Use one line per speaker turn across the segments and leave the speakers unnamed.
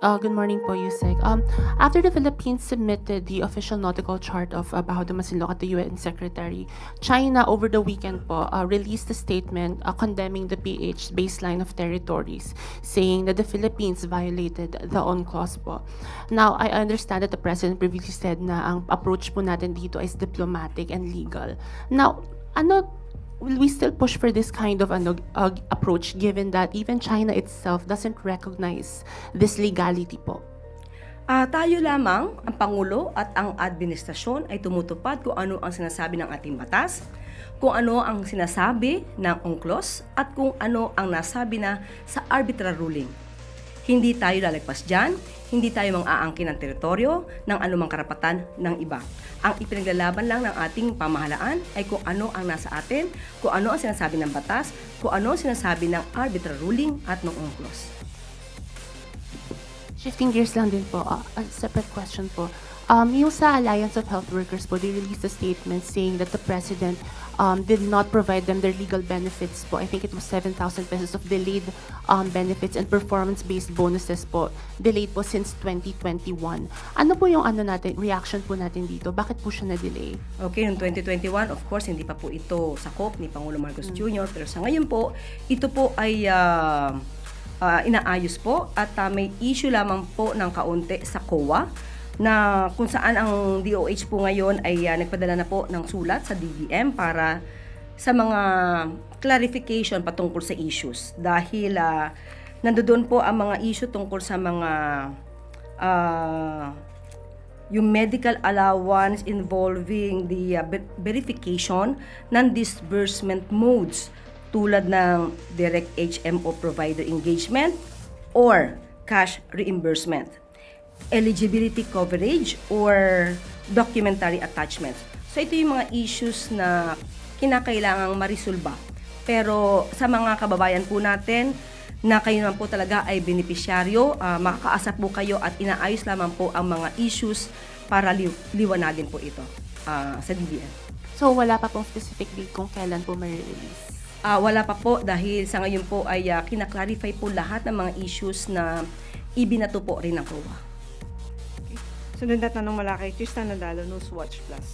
Good morning po, Yusek. After the Philippines submitted the official nautical chart of Bajo de Masinloc at the UN Secretary, China over the weekend po released a statement condemning the PH baseline of territories, saying that the Philippines violated the UNCLOS po. Now, I understand that the President previously said na ang approach po natin dito is diplomatic and legal. Now, will we still push for this kind of approach given that even China itself doesn't recognize this legality po?
Tayo lamang, ang Pangulo at ang administrasyon ay tumutupad kung ano ang sinasabi ng ating batas, kung ano ang sinasabi ng UNCLOS at kung ano ang nasabi na sa arbitral ruling. Hindi tayo lalagpas dyan, hindi tayo mang-aangkin ng teritoryo ng anumang karapatan ng iba. Ang ipinaglalaban lang ng ating pamahalaan ay kung ano ang nasa atin, kung ano ang sinasabi ng batas, kung ano ang sinasabi ng arbitral ruling at ng UNCLOS.
Shifting gears lang din po, a separate question po. Yung sa Alliance of Health Workers po, they released a statement saying that the President did not provide them their legal benefits po. I think it was 7,000 pesos of delayed benefits and performance-based bonuses po, delayed po since 2021. Ano po yung reaction po natin dito? Bakit po siya na-delay?
Okay, noong 2021, of course, hindi pa po ito sakop ni Pangulo Marcos Jr. Pero sa ngayon po, ito po ay inaayos po at may issue lamang po ng kaunti sa COA na kung saan ang DOH po ngayon ay nagpadala na po ng sulat sa DBM para sa mga clarification patungkol sa issues. Dahil nandoon po ang mga issue tungkol sa mga yung medical allowance involving the verification ng disbursement modes tulad ng direct HMO provider engagement or cash reimbursement, eligibility coverage or documentary attachment. So ito yung mga issues na kinakailangang marisolba. Pero sa mga kababayan po natin na kayo naman po talaga ay benepisyaryo, makakaasa po kayo at inaayos lamang po ang mga issues para liwanagin po ito sa DBM.
So wala pa pong specific date kung kailan po may-release?
Wala pa po dahil sa ngayon po ay kinaklarify po lahat ng mga issues na ibinato po rin ng COA.
Sunod na tanong mula kay Tristan Nadalo, Newswatch Plus.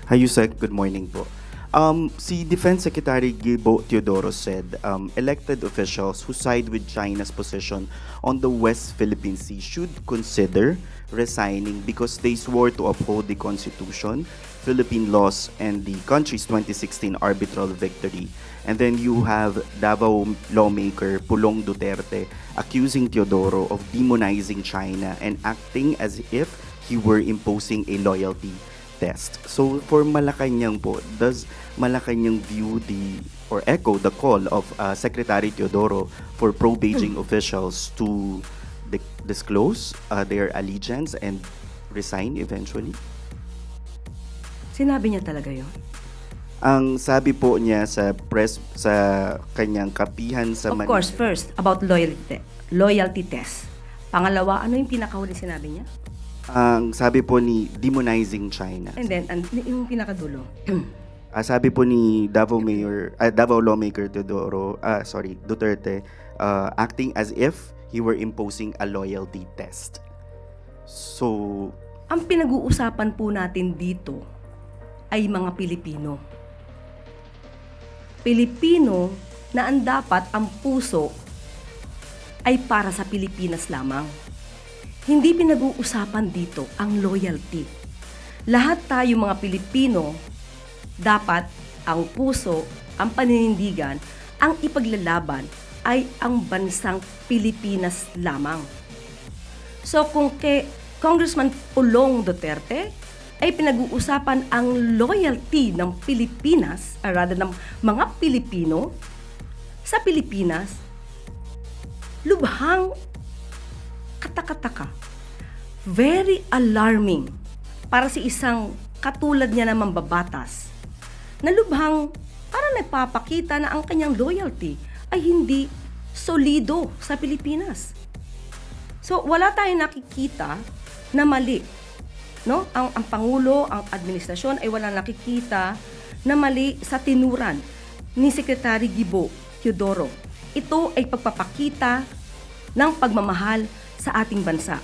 Hi, Yusek. Good morning po. Si Defense Secretary Gibo Teodoro said elected officials who side with China's position on the West Philippine Sea should consider resigning because they swore to uphold the Constitution, Philippine laws, and the country's 2016 arbitral victory. And then you have Davao lawmaker Pulong Duterte accusing Teodoro of demonizing China and acting as if he were imposing a loyalty test. So for Malacanang po, does Malacanang view or echo the call of Secretary Teodoro for pro-Beijing officials to disclose their allegiance and resign eventually?
Sinabi niya talaga yun?
Ang sabi po niya sa press sa kanyang kapihan sa
Of course, first, about loyalty test. Pangalawa, ano yung pinakahuli sinabi niya?
Ang sabi po ni demonizing China.
And then, yung pinakadulo.
Sabi po ni Davao lawmaker Duterte, acting as if he were imposing a loyalty test. So,
Ang pinag-uusapan po natin dito ay mga Pilipino. Pilipino na ang dapat ang puso ay para sa Pilipinas lamang. Hindi pinag-uusapan dito ang loyalty. Lahat tayo mga Pilipino, dapat ang puso, ang paninindigan, ang ipaglalaban ay ang bansang Pilipinas lamang. So kung kay Congressman Pulong Duterte ay pinag-uusapan ang loyalty ng Pilipinas, rather ng mga Pilipino sa Pilipinas, lubhang katakataka. Very alarming para si isang katulad niya na mambabatas na lubhang parang nagpapakita na ang kanyang loyalty ay hindi solido sa Pilipinas. So wala tayong nakikita na mali. No? Ang Pangulo, ang administrasyon ay wala nakikita na mali sa tinuran ni Secretary Gibo Teodoro. Ito ay pagpapakita ng pagmamahal sa ating bansa.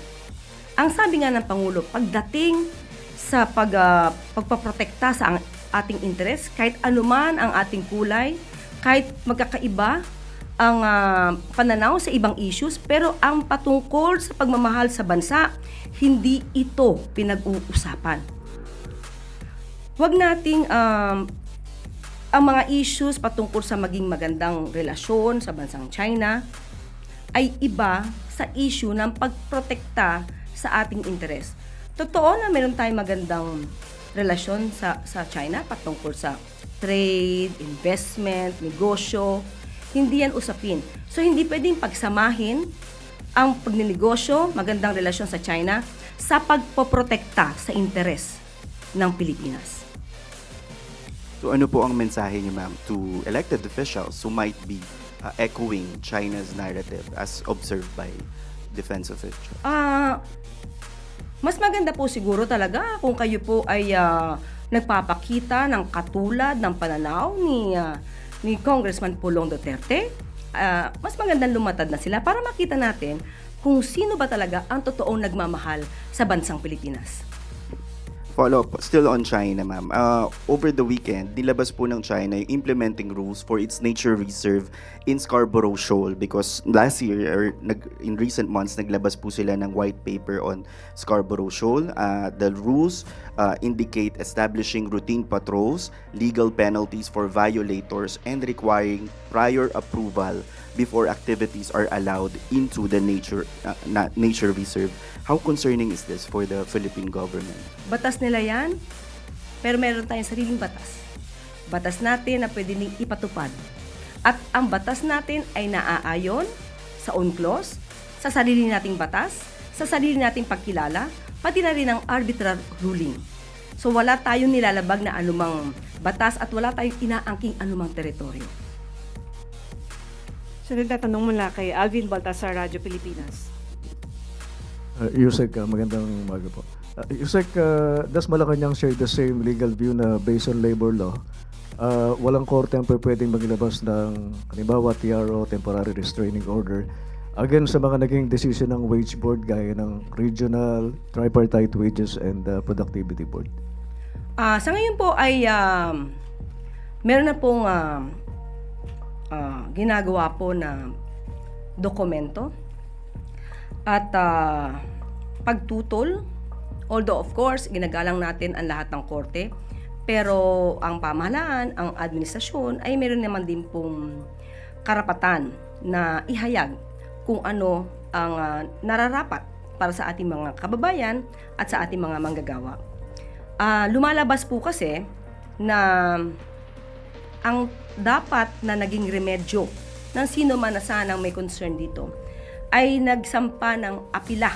Ang sabi nga ng Pangulo, pagdating sa pagpaprotekta sa ating interes, kahit anuman ang ating kulay, kahit magkakaiba ang pananaw sa ibang issues, pero ang patungkol sa pagmamahal sa bansa, hindi ito pinag-uusapan. Huwag nating ang mga issues patungkol sa maging magandang relasyon sa bansang China ay iba sa issue ng pagprotekta sa ating interes. Totoo na meron tayong magandang relasyon sa China patungkol sa trade, investment, negosyo. Hindi yan usapin. So hindi pwedeng pagsamahin ang pagninegosyo, magandang relasyon sa China sa pagpoprotekta sa interes ng Pilipinas.
So ano po ang mensahe niyo, ma'am, to elected officials who might be echoing China's narrative as observed by defense officials?
Mas maganda po siguro talaga kung kayo po ay nagpapakita ng katulad ng pananaw ni Congressman Pulong Duterte. Mas magandang lumatad na sila para makita natin kung sino ba talaga ang totoong nagmamahal sa bansang Pilipinas.
Follow-up, still on China, ma'am. Over the weekend, nilabas po ng China yung implementing rules for its nature reserve in Scarborough Shoal because last year, or in recent months, naglabas po sila ng white paper on Scarborough Shoal. The rules indicate establishing routine patrols, legal penalties for violators, and requiring prior approval before activities are allowed into the nature reserve. How concerning is this for the Philippine government?
Batas nila yan, pero meron tayong sariling batas. Batas natin na pwede ning ipatupad. At ang batas natin ay naaayon sa UNCLOS, sa sarili nating batas, sa sarili nating pagkilala, pati na rin ang arbitral ruling. So wala tayong nilalabag na anumang batas at wala tayong inaangking anumang teritoryo.
Sunod na tanong mula kay Alvin Baltasar, Radyo Pilipinas.
Yusek, magandang umaga po. Yusek, does Malacanang share the same legal view na based on labor law, walang korte ang pwedeng maglabas ng, halimbawa, TRO, temporary restraining order, against sa mga naging decision ng wage board gaya ng regional, tripartite wages and productivity board?
Sa ngayon po ay meron na pong ginagawa po na dokumento at pagtutol, although of course ginagalang natin ang lahat ng korte, pero ang pamahalaan, ang administrasyon ay meron naman din pong karapatan na ihayag kung ano ang nararapat para sa ating mga kababayan at sa ating mga manggagawa. Lumalabas po kasi na ang dapat na naging remedyo ng sino man na sanang may concern dito ay nagsampa ng apila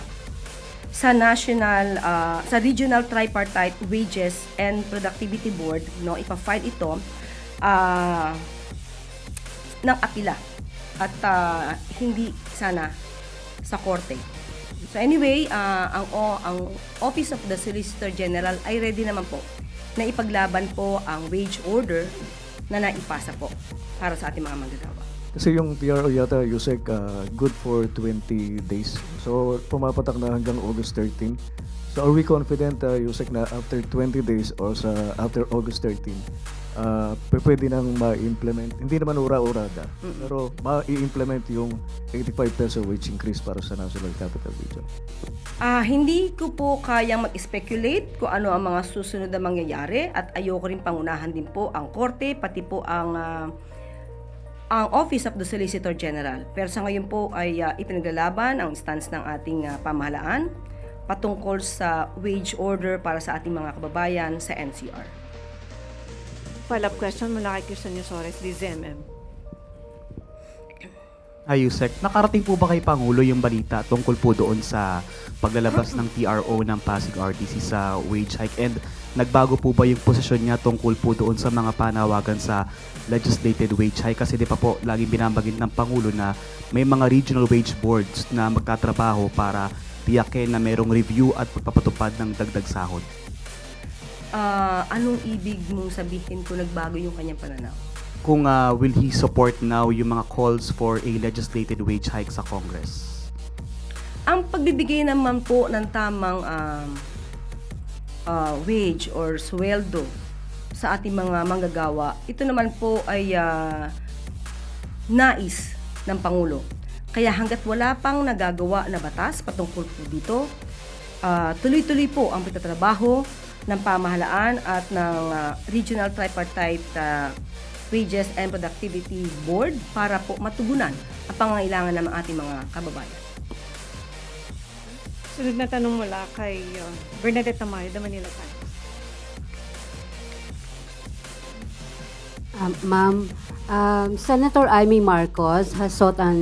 sa sa Regional Tripartite Wages and Productivity Board, no, ipa-file ito ng apila at hindi sana sa korte. So anyway, ang Office of the Solicitor General ay ready naman po na ipaglaban po ang wage order na naipasa po para sa ating mga manggagawa.
Kasi yung TRO yata, Yusek, good for 20 days. So, pumapatak na hanggang August 13. So, are we confident, Yusek, na after 20 days or after August 13, pwede nang ma-implement, hindi naman ura-urada, pero ma-i-implement yung 85 peso wage increase para sa National Capital Region?
Hindi ko po kayang mag-speculate kung ano ang mga susunod na mangyayari at ayoko rin pangunahan din po ang korte, pati po ang Office of the Solicitor General. Pero sa ngayon po ay ipinaglalaban ang stance ng ating pamahalaan patungkol sa wage order para sa ating mga kababayan sa NCR.
Follow-up question mula kay Christian Yusores, DZMM.
Yusek, nakarating po ba kay Pangulo yung balita tungkol po doon sa paglalabas ng TRO ng Pasig RTC sa wage hike, and nagbago po ba yung posisyon niya tungkol po doon sa mga panawagan sa legislated wage hike? Kasi di pa po laging binabagin ng Pangulo na may mga regional wage boards na magtatrabaho para tiyakin na merong review at pagpapatupad ng dagdag sahod.
Anong ibig mong sabihin kung nagbago yung kanyang pananaw?
Kung will he support now yung mga calls for a legislated wage hike sa Congress?
Ang pagbibigay naman po ng tamang wage or sweldo sa ating mga manggagawa, ito naman po ay nais ng Pangulo. Kaya hanggat wala pang nagagawa na batas patungkol po dito, tuloy-tuloy po ang pagtatrabaho ng pamahalaan at ng Regional Tripartite Wages and Productivity Board para po matugunan ang pangangailangan ng ating mga kababayan.
Sunod na tanong mula kay Bernadette Tamayo, The Manila Times.
Ma'am, Senator Amy Marcos has sought a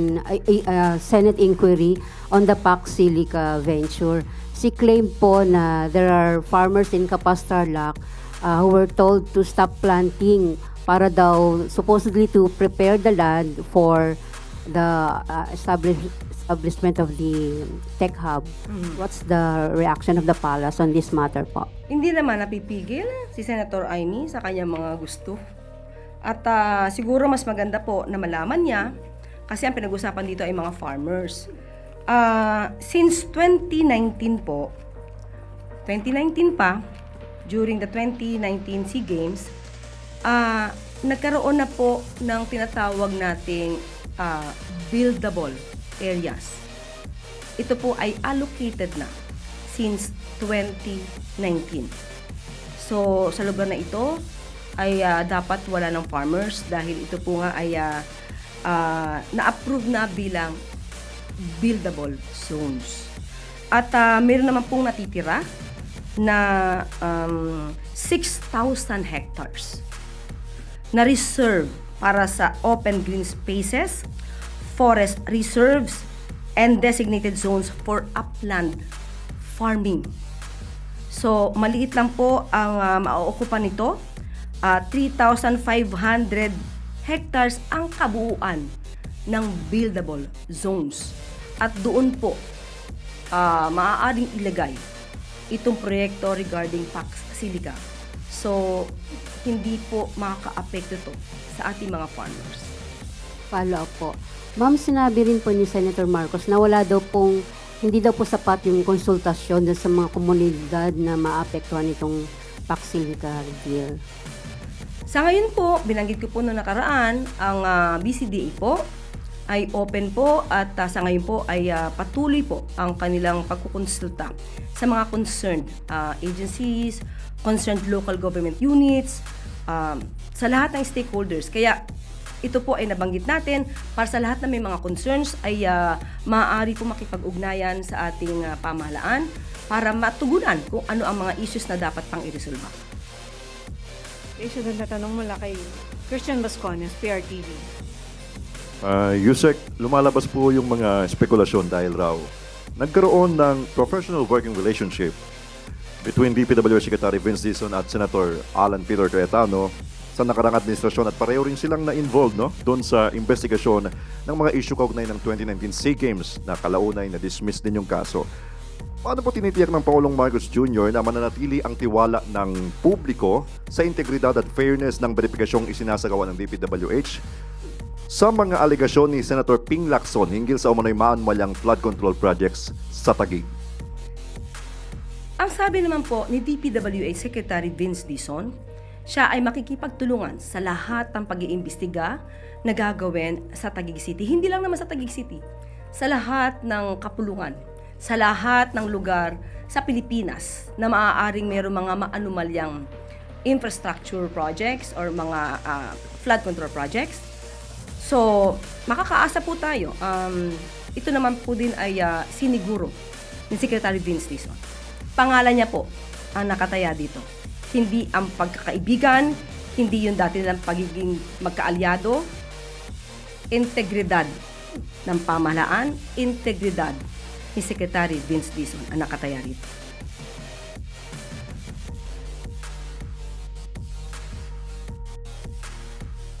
Senate inquiry on the Pac Silica venture. She claimed po na there are farmers in Capas-Tarlac who were told to stop planting para daw supposedly to prepare the land for the establishment of the tech hub. What's the reaction of the palace on this matter po?
Hindi naman napipigil si Senator Amy sa kanyang mga gusto. At siguro mas maganda po na malaman niya kasi ang pinag-usapan dito ay mga farmers. Since 2019 po, 2019 pa, during the 2019 SEA Games, nagkaroon na po ng tinatawag nating buildable areas. Ito po ay allocated na since 2019. So, sa lugar na ito ay dapat wala ng farmers dahil ito po nga ay na-approve na bilang buildable zones. At meron naman pong natitira na 6,000 hectares na reserve para sa open green spaces, forest reserves, and designated zones for upland farming. So, maliit lang po ang mauokupan nito. 3,500 hectares ang kabuuan ng buildable zones. At doon po, maaaring ilagay itong proyekto regarding Pac Silica. So, hindi po makaka-apekto to sa ating mga farmers.
Follow up po. Ma'am, sinabi rin po ni Senator Marcos na hindi daw po sapat yung konsultasyon sa mga komunidad na maapektuhan itong Pac Silica deal.
Sa ngayon po, binanggit ko po noong nakaraan, ang BCDA po ay open po at sa ngayon po ay patuloy po ang kanilang pagkukonsulta sa mga concerned agencies, concerned local government units, sa lahat ng stakeholders. Kaya ito po ay nabanggit natin para sa lahat na may mga concerns ay maaari po makipag-ugnayan sa ating pamahalaan para matugunan kung ano ang mga issues na dapat pang iresolba.
Sunod na tanong mula kay Christian Bascones, PRTV.
Yusek, lumalabas po yung mga spekulasyon dahil raw nagkaroon ng professional working relationship between DPWH Secretary Vince Dizon at Senator Alan Peter Cayetano sa nakarang administrasyon at pareho rin silang na-involved doon sa investigasyon ng mga issue kaugnay ng 2019 SEA Games na kalaunay na dismiss din yung kaso. Paano po tinitiyak ng Pangulong Marcos Jr. na mananatili ang tiwala ng publiko sa integridad at fairness ng beripikasyong isinasagawa ng DPWH sa mga alegasyon ni Senator Ping Lacson hinggil sa umano'y maanwalyang flood control projects sa Taguig?
Ang sabi naman po ni DPWH Secretary Vince Dizon, siya ay makikipagtulungan sa lahat ng pag-iimbestiga na gagawin sa Taguig City. Hindi lang naman sa Taguig City, sa lahat ng kapulungan, sa lahat ng lugar sa Pilipinas na maaaring mayroong mga maanumalyang infrastructure projects or mga flood control projects. So, makakaasa po tayo. Ito naman po din ay siniguro ni Secretary Vince Dizon. Pangalan niya po ang nakataya dito. Hindi ang pagkakaibigan, hindi yung dati nilang pagiging magkaalyado, integridad ng pamahalaan, integridad ni Secretary Vince Dizon ang nakataya rito.